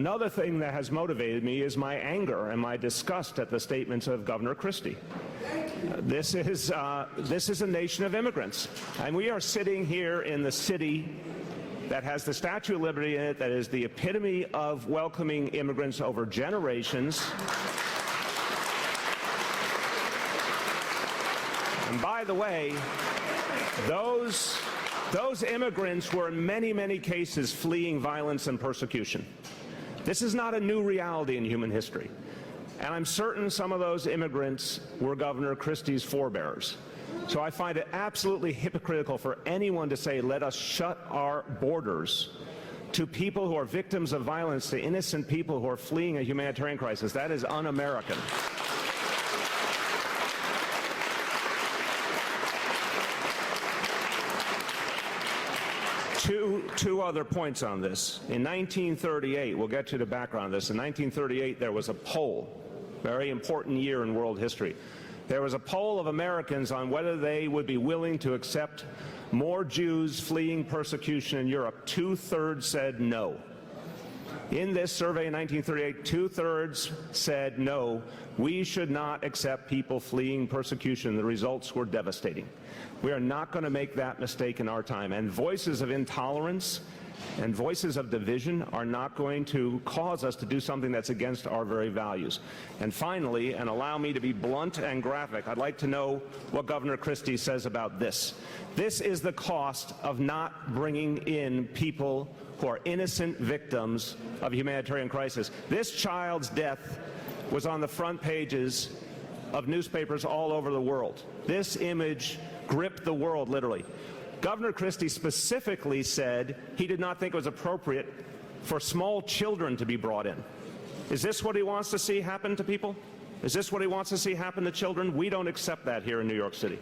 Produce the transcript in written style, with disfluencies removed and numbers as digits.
Another thing that has motivated me is my anger and my disgust at the statements of Governor Christie. This is a nation of immigrants, and we are sitting here in the city that has the Statue of Liberty in it, that is the epitome of welcoming immigrants over generations. And by the way, those immigrants were in many, many cases fleeing violence and persecution. This is not a new reality in human history. And I'm certain some of those immigrants were Governor Christie's forebears. So I find it absolutely hypocritical for anyone to say, let us shut our borders to people who are victims of violence, to innocent people who are fleeing a humanitarian crisis. That is un-American. Two other points on this. In 1938, we'll get to the background of this. In 1938, there was a poll, very important year in world history. There was a poll of Americans on whether they would be willing to accept more Jews fleeing persecution in Europe. 2/3 said no. In this survey in 1938, 2/3 said no, we should not accept people fleeing persecution. The results were devastating. We are not going to make that mistake in our time. And voices of intolerance and voices of division are not going to cause us to do something that's against our very values. And finally, and allow me to be blunt and graphic, I'd like to know what Governor Christie says about this. This is the cost of not bringing in people who are innocent victims of humanitarian crisis. This child's death was on the front pages of newspapers all over the world. This image gripped the world, literally. Governor Christie specifically said he did not think it was appropriate for small children to be brought in. Is this what he wants to see happen to people? Is this what he wants to see happen to children? We don't accept that here in New York City.